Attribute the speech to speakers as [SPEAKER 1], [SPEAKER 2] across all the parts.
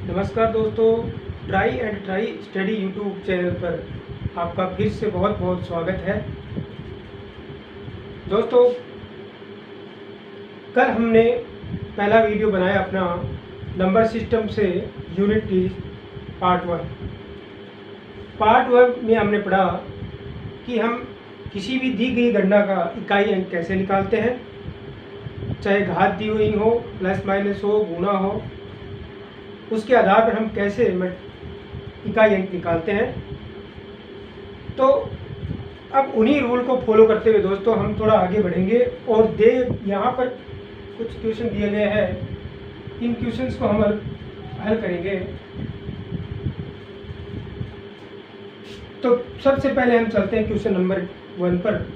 [SPEAKER 1] नमस्कार दोस्तों, try and try study YouTube channel पर आपका फिर से बहुत बहुत स्वागत है। दोस्तों, कल हमने पहला वीडियो बनाया अपना नंबर सिस्टम से यूनिट पार्ट 1। पार्ट 1 में हमने पढ़ा कि हम किसी भी दी गई गणना का इकाई अंक कैसे निकालते हैं, चाहे घात दी हुई हो, प्लस माइनस हो, गुणा हो, उसके आधार पर हम कैसे इकाई अंक निकालते हैं। तो अब उन्हीं रूल को फॉलो करते हुए दोस्तों हम थोड़ा आगे बढ़ेंगे और यहाँ पर कुछ क्वेश्चन दिए गए हैं, इन क्वेश्चंस को हम हल करेंगे। तो सबसे पहले हम चलते हैं क्वेश्चन नंबर 1 पर।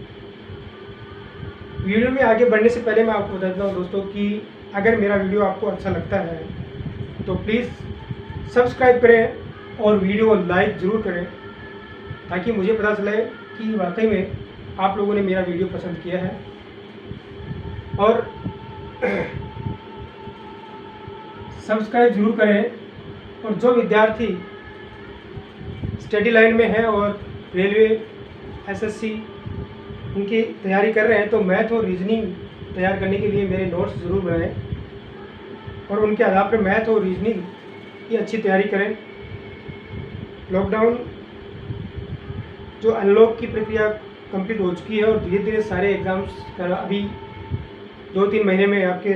[SPEAKER 1] वीडियो में आगे बढ़ने से पहले मैं आपको बता देता हूँ दोस्तों कि अगर मेरा वीडियो आपको अच्छा लगता है तो प्लीज़ सब्सक्राइब करें और वीडियो को लाइक ज़रूर करें, ताकि मुझे पता चले कि वाकई में आप लोगों ने मेरा वीडियो पसंद किया है। और सब्सक्राइब ज़रूर करें। और जो विद्यार्थी स्टडी लाइन में है और रेलवे, एसएससी उनकी तैयारी कर रहे हैं, तो मैथ और रीजनिंग तैयार करने के लिए मेरे नोट्स ज़रूर बनाएं और उनके आधार पर मैथ और रीजनिंग की अच्छी तैयारी करें। लॉकडाउन जो अनलॉक की प्रक्रिया कंप्लीट हो चुकी है और धीरे धीरे सारे एग्ज़ाम्स अभी 2-3 महीने में आपके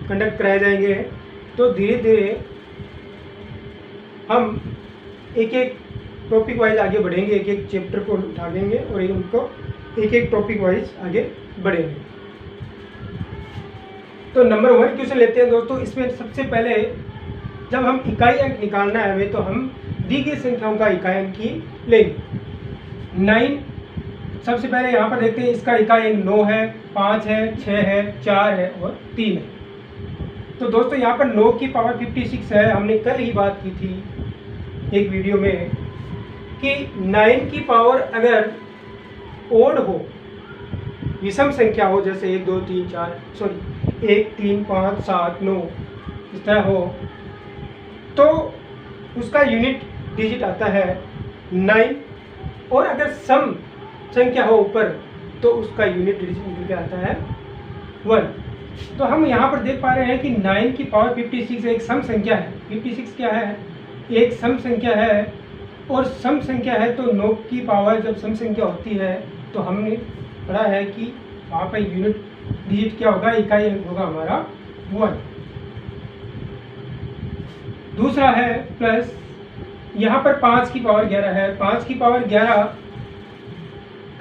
[SPEAKER 1] कंडक्ट कराए जाएंगे। तो धीरे धीरे हम एक एक टॉपिक वाइज आगे बढ़ेंगे, एक एक चैप्टर को उठा लेंगे और उनको एक एक टॉपिक वाइज आगे बढ़ेंगे। तो नंबर 1 क्वेश्चन लेते हैं दोस्तों। इसमें सबसे पहले जब हम इकाई अंक निकालना है हमें, तो हम दी गई संख्याओं का इकाई अंक ही लेंगे। 9 सबसे पहले यहाँ पर देखते हैं, इसका इकाई अंक 9 है, 5 है, 6 है, 4 है और 3 है। तो दोस्तों यहाँ पर 9 की पावर 56 है। हमने कल ही बात की थी एक वीडियो में कि 9 की पावर अगर ओड हो, विषम संख्या हो, जैसे 1 2 3 5 7 9 इस तरह हो, तो उसका यूनिट डिजिट आता है 9। और अगर सम संख्या हो ऊपर, तो उसका यूनिट डिजिट आता है 1। तो हम यहाँ पर देख पा रहे हैं कि 9 की पावर 56 एक सम संख्या है। 56 क्या है? एक सम संख्या है। और सम संख्या है तो 9 की पावर जब सम संख्या होती है तो हमने पढ़ा है कि वहाँ पर यूनिट डिजिट क्या होगा, इकाई अंक होगा हमारा 1। दूसरा है प्लस, यहाँ पर 5 की पावर 11 है। 5 की पावर 11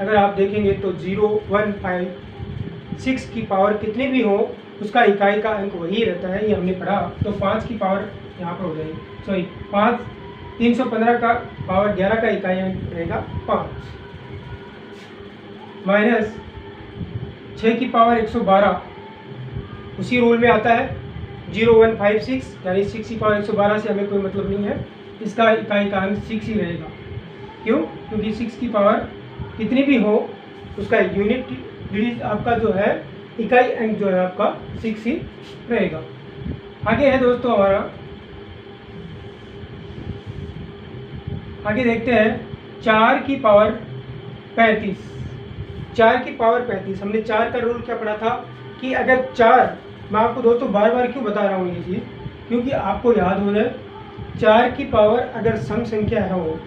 [SPEAKER 1] अगर आप देखेंगे तो 0 1 5 6 की पावर कितनी भी हो, उसका इकाई का अंक वही रहता है, ये हमने पढ़ा। तो 5 की पावर यहाँ पर हो जाएगी, सॉरी 5 315 का पावर 11 का इकाई अंक रहेगा 5, माइनस 6 की पावर 112 उसी रूल में आता है 0156, यानी 6 की पावर 112 से हमें कोई मतलब नहीं है, इसका इकाई का अंक 6 ही रहेगा। क्यों? क्योंकि 6 की पावर कितनी भी हो, उसका यूनिट डिजिट आपका जो है, इकाई अंक जो है आपका 6 ही रहेगा। आगे है दोस्तों हमारा, आगे देखते हैं 4 की पावर 35। 4 की पावर 35, हमने 4 का रूल क्या पढ़ा था कि अगर 4, मैं आपको दोस्तों बार बार क्यों बता रहा हूँ ये चीज़, क्योंकि आपको याद हो जाए। 4 की पावर अगर सम संख्या है हो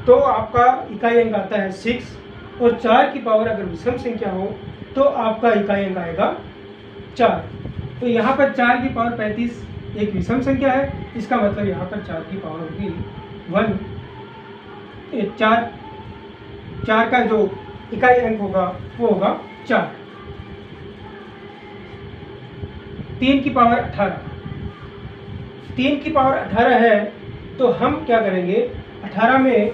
[SPEAKER 1] तो आपका इकाई अंक आता है 6, और 4 की पावर अगर विषम संख्या हो तो आपका इकाई अंक आएगा 4। तो यहाँ पर 4 की पावर 35 एक विषम संख्या है, इसका मतलब यहाँ पर 4 की पावर होगी 1। 4 का जो इकाई अंक होगा वो होगा 4। 3 की पावर 18, 3 की पावर 18 है, तो हम क्या करेंगे, 18 में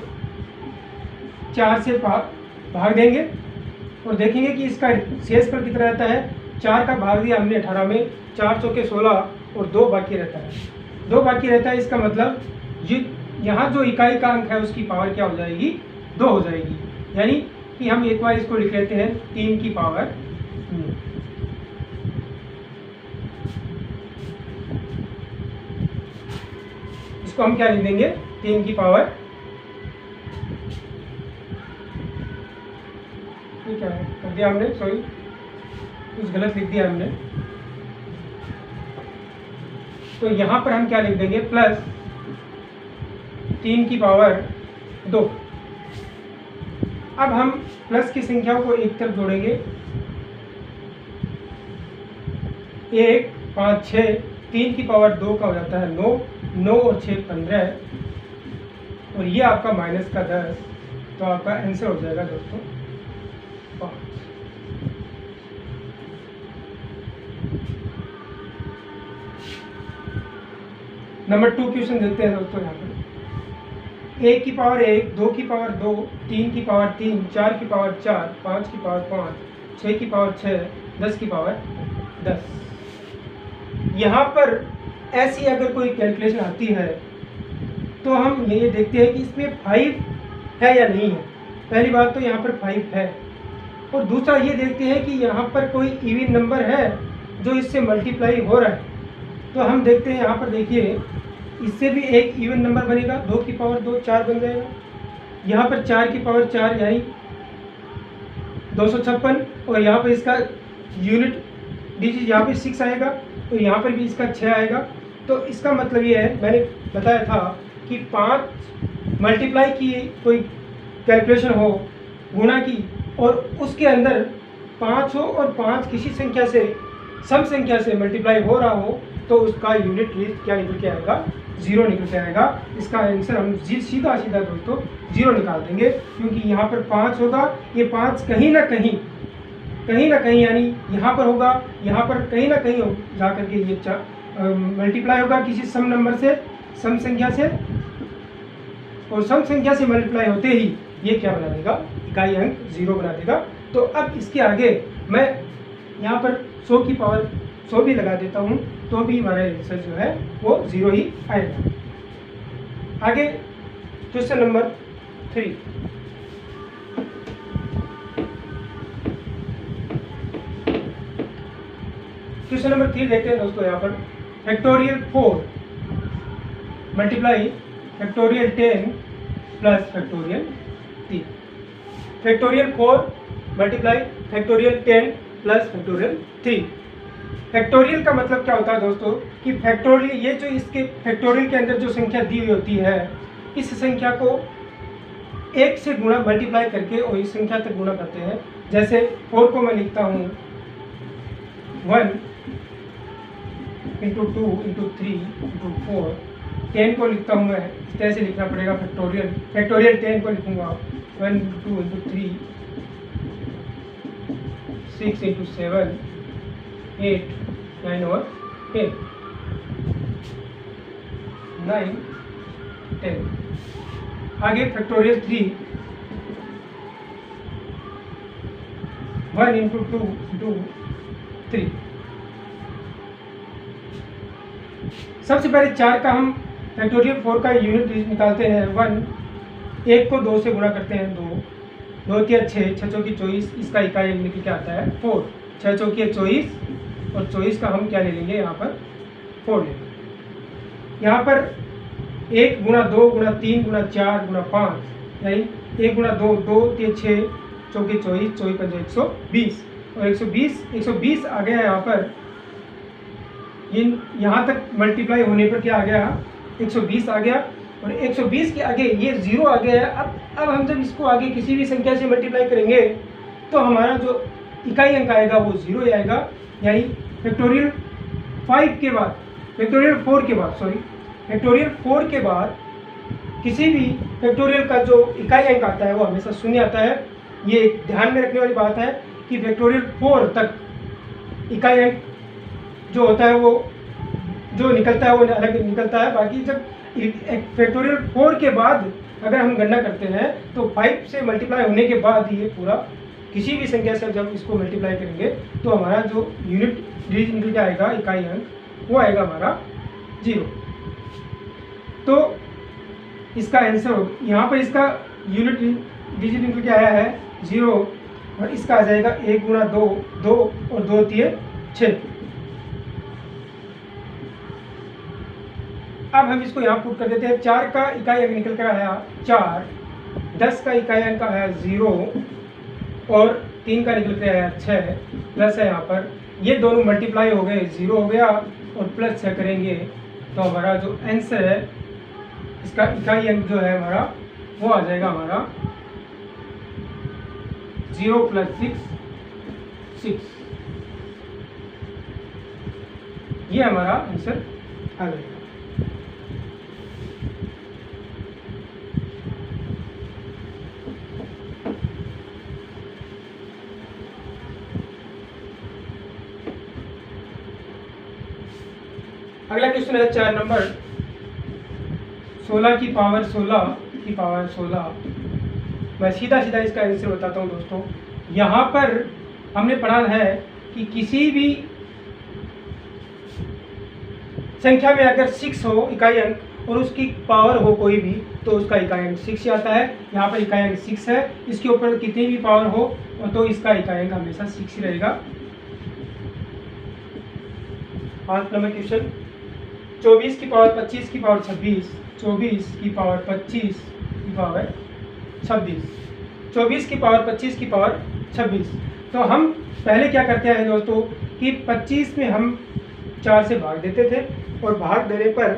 [SPEAKER 1] 4 से भाग देंगे और देखेंगे कि इसका शेषफल कितना रहता है। 4 का भाग दिया हमने 18 में, 4 चौके 16 और 2 बाकी रहता है, 2 बाकी रहता है। इसका मतलब यहाँ जो इकाई का अंक है उसकी पावर क्या हो जाएगी, 2 हो जाएगी। यानी कि हम एक बार इसको लिख लेते हैं 3 की पावर इसको हम क्या लिख देंगे, 3 की पावर, क्या है कर दिया हमने, सॉरी कुछ गलत लिख दिया हमने। तो यहाँ पर हम क्या लिख देंगे, प्लस 3 की पावर 2। अब हम प्लस की संख्याओं को एक तरफ जोड़ेंगे, 1 5 6, 3 की पावर 2 का हो जाता है 9, 9 और 6 15, और ये आपका माइनस का 10, तो आपका आंसर हो जाएगा दोस्तों 5। नंबर 2 क्वेश्चन देखते हैं दोस्तों। यहाँ पर 1 की पावर 1, 2 की पावर 2, 3 की पावर 3, 4 की पावर 4, 5 की पावर 5, 6 की पावर 6, 10 की पावर 10। यहाँ पर ऐसी अगर कोई कैलकुलेशन आती है तो हम ये देखते हैं कि इसमें 5 है या नहीं है। पहली बात तो यहाँ पर 5 है, और दूसरा ये देखते हैं कि यहाँ पर कोई इवन नंबर है जो इससे मल्टीप्लाई हो रहा है। तो हम देखते हैं यहाँ पर, देखिए इससे भी एक इवन नंबर बनेगा, 2 की पावर 2 4 बन जाएगा। यहाँ पर 4 की पावर 4 यानी 256, और यहाँ पर इसका यूनिट डिजिट यहाँ पे 6 आएगा, तो यहाँ पर भी इसका 6 आएगा। तो इसका मतलब ये है, मैंने बताया था कि 5 मल्टीप्लाई की कोई कैलकुलेशन हो, गुणा की, और उसके अंदर 5 हो और 5 किसी संख्या से, सम संख्या से मल्टीप्लाई हो रहा हो, तो उसका यूनिट डिजिट क्या निकल के आएगा, 0 निकल के आएगा। इसका आंसर हम सीधा दोस्तों 0 निकाल देंगे, क्योंकि यहाँ पर 5 होगा, ये 5 कहीं ना कहीं यानी यहाँ पर होगा, यहाँ पर कहीं ना कहीं जा करके ये मल्टीप्लाई होगा किसी सम नंबर से, सम संख्या से, और सम संख्या से मल्टीप्लाई होते ही ये क्या बना देगा, इकाई अंक 0 बना देगा। तो अब इसके आगे मैं यहाँ पर 100 की पावर 100 भी लगा देता हूँ, तो भी हमारा आंसर जो है वो 0 ही आएगा। आगे क्वेश्चन नंबर 3। क्वेश्चन नंबर 3 देखते हैं दोस्तों। यहाँ पर factorial 4 multiply factorial 10 plus factorial 3। Factorial 4 multiply factorial 10 plus factorial 3। Factorial का मतलब क्या होता है दोस्तों, कि फैक्टोरियल, ये जो इसके फैक्टोरियल के अंदर जो संख्या दी हुई होती है, इस संख्या को 1 से गुणा मल्टीप्लाई करके और इस संख्या तक गुणा करते हैं। जैसे 4 को मैं लिखता हूँ 1 इंटू 2 इंटू 3 इंटू 4। 10 को लिखता हूँ मैं, इस तरह से लिखना पड़ेगा फैक्टोरियल 10 को लिखूँगा 1 इंटू 2 इंटू 3, 6 इंटू 7, 8 9 और 10 9 10। आगे फैक्टोरियल 3 1 इंटू 2 इंटू 3। सबसे पहले 4 का हम फैक्टोरियल 4 का यूनिट निकालते हैं। 1 को 2 से गुणा करते हैं, 2 2 3 6 6 चौकी 24, इसका इकाई निकल के आता है 4। 6 चौकी 24, और 24 का हम क्या ले लेंगे, यहाँ पर 4 ले लेंगे। यहाँ पर 1 गुणा 2 गुणा 3 गुणा 4 गुणा 5, यानी 1 गुणा 2 2 3 6 चौकी 24 24 5 120, और 120 आ गया यहाँ पर। यहाँ तक मल्टीप्लाई होने पर क्या आ गया, 120 आ गया, और 120 के आगे ये 0 आ गया है। अब हम जब इसको आगे किसी भी संख्या से मल्टीप्लाई करेंगे तो हमारा जो इकाई अंक आएगा वो 0 ही आएगा। यानी फैक्टोरियल 5 के बाद, फैक्टोरियल 4 के बाद, सॉरी फैक्टोरियल 4 के बाद किसी भी फैक्टोरियल का जो इकाई अंक आता है वो हमेशा 0 आता है। ये ध्यान में रखने वाली बात है कि फैक्टोरियल 4 तक इकाई अंक जो होता है वो जो निकलता है वो अलग निकलता है। बाकी जब फैक्टोरियल 4 के बाद अगर हम गणना करते हैं तो 5 से मल्टीप्लाई होने के बाद ये पूरा किसी भी संख्या से जब इसको मल्टीप्लाई करेंगे तो हमारा जो यूनिट डिजिट आएगा, इकाई अंक, वो आएगा हमारा 0। तो इसका आंसर यहाँ पर इसका यूनिट डिजिट निकल के आया है 0, और इसका आ जाएगा 1 गुणा 2 2 और 2 3 6। अब हम इसको यहाँ पुट कर देते हैं। 4 का इकाई अंक निकल कर आया 4, 10 का इकाई अंक आया 0 और 3 का निकल कर आया 6, प्लस है यहाँ पर। ये दोनों मल्टीप्लाई हो गए, 0 हो गया और प्लस 6 करेंगे तो हमारा जो आंसर है इसका इकाई अंक जो है हमारा वो आ जाएगा हमारा 0 + 6, 6। ये हमारा आंसर आ जाएगा। अगला क्वेश्चन है 4 नंबर। 16 की पावर 16 मैं सीधा सीधा इसका आंसर बताता हूँ दोस्तों। यहाँ पर हमने पढ़ा है कि किसी भी संख्या में अगर 6 हो इकाई अंक और उसकी पावर हो कोई भी तो उसका इकाई अंक 6 आता है। यहाँ पर इकाई अंक 6 है, इसके ऊपर कितनी भी पावर हो तो इसका इकाई अंक हमेशा 6 ही रहेगा। 5 नंबर क्वेश्चन। 24 की पावर 25 की पावर 26, 24 की पावर 25 की पावर 26, 24 की पावर 25 की पावर 26। तो हम पहले क्या करते हैं दोस्तों कि 25 में हम 4 से भाग देते थे और भाग देने पर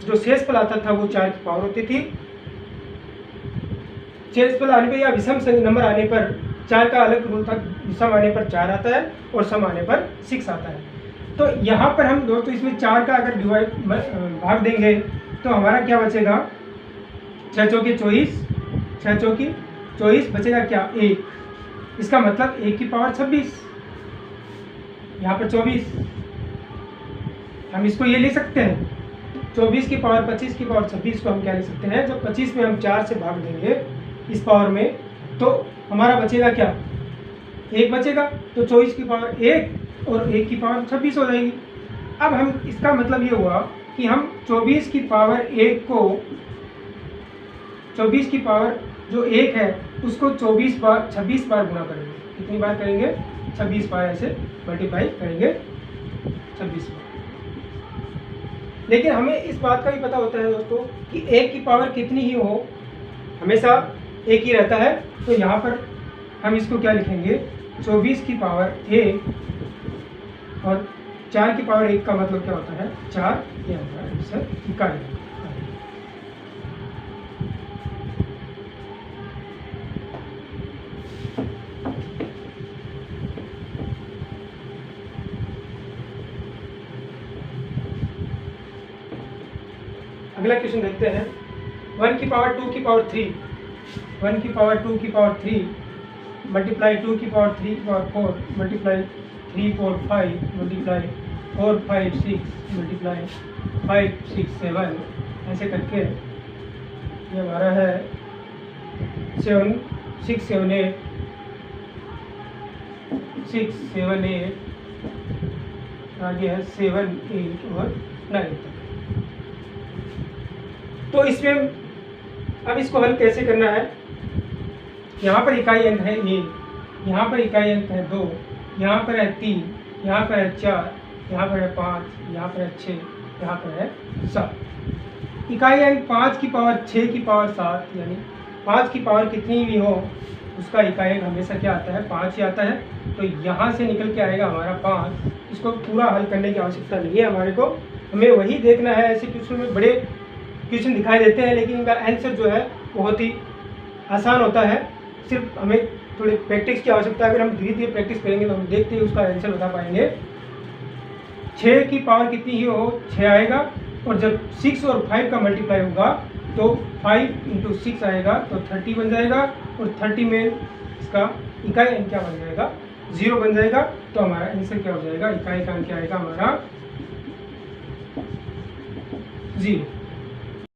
[SPEAKER 1] जो शेषफल आता था वो 4 की पावर होती थी। शेषफल आने पर या विषम नंबर आने पर 4 का अलग रूल था, विषम आने पर 4 आता है और सम आने पर 6 आता है। तो यहाँ पर हम दोस्तों इसमें 4 का अगर डिवाइड भाग देंगे तो हमारा क्या बचेगा, 6 चौके 24, 6 चौकी 24 बचेगा क्या 1। इसका मतलब 1 की पावर 26, यहाँ पर 24 हम इसको ये लिख सकते हैं। 24 की पावर 25 की पावर 26 को हम क्या लिख सकते हैं, जब 25 में हम 4 से भाग देंगे इस पावर में तो हमारा बचेगा क्या 1 बचेगा। तो 24 की पावर 1 और 1 की पावर 26 हो जाएगी। अब हम इसका मतलब ये हुआ कि हम 24 की पावर 1 को 24 की पावर जो 1 है उसको 26 बार गुणा करेंगे। कितनी बार करेंगे, 26 बार ऐसे मल्टीप्लाई करेंगे 26 बार। लेकिन हमें इस बात का भी पता होता है दोस्तों कि 1 की पावर कितनी ही हो हमेशा 1 ही रहता है। तो यहाँ पर हम इसको क्या लिखेंगे, 24 की पावर 1 और 4 की पावर 1 का मतलब क्या होता है 4। ये हमारा आंसर इकाई। अगला क्वेश्चन देखते हैं। 1 की पावर 2 की पावर 3, 1 की पावर 2 की पावर 3 मल्टीप्लाई 2 की पावर 3 की पावर 4 मल्टीप्लाई 3 4 5 मल्टीप्लाई 4 5 6 मल्टीप्लाई 5 6 7 ऐसे करके ये हमारा है 7 6 7 8 6 7 8 आगे है 7 8 और 9 तक। तो इसमें अब इसको हल कैसे करना है, यहाँ पर इकाई अंक है 1, यहाँ पर इकाई अंक है 2, यहाँ पर है 3, यहाँ पर है 4, यहाँ पर है 5, यहाँ पर है 6, यहाँ पर है 7। इकाई अंक 5 की पावर 6 की पावर 7 यानी 5 की पावर कितनी भी हो उसका इकाई अंक हमेशा क्या आता है 5 ही आता है। तो यहाँ से निकल के आएगा हमारा 5। इसको पूरा हल करने की आवश्यकता नहीं है हमारे को, हमें वही देखना है। ऐसे क्वेश्चन में बड़े क्वेश्चन दिखाई देते हैं लेकिन इनका आंसर जो है बहुत ही आसान होता है। सिर्फ हमें थोड़ी प्रैक्टिस की आवश्यकता है। अगर हम धीरे धीरे प्रैक्टिस करेंगे तो हम देखते ही उसका आंसर बता पाएंगे। 6 की पावर कितनी ही हो 6 आएगा और जब 6 और 5 का मल्टीप्लाई होगा तो 5 × 6 आएगा तो 30 बन जाएगा और 30 में इसका इकाई अंक क्या बन जाएगा 0 बन जाएगा। तो हमारा आंसर क्या हो जाएगा, इकाई का अंक क्या आएगा हमारा 0।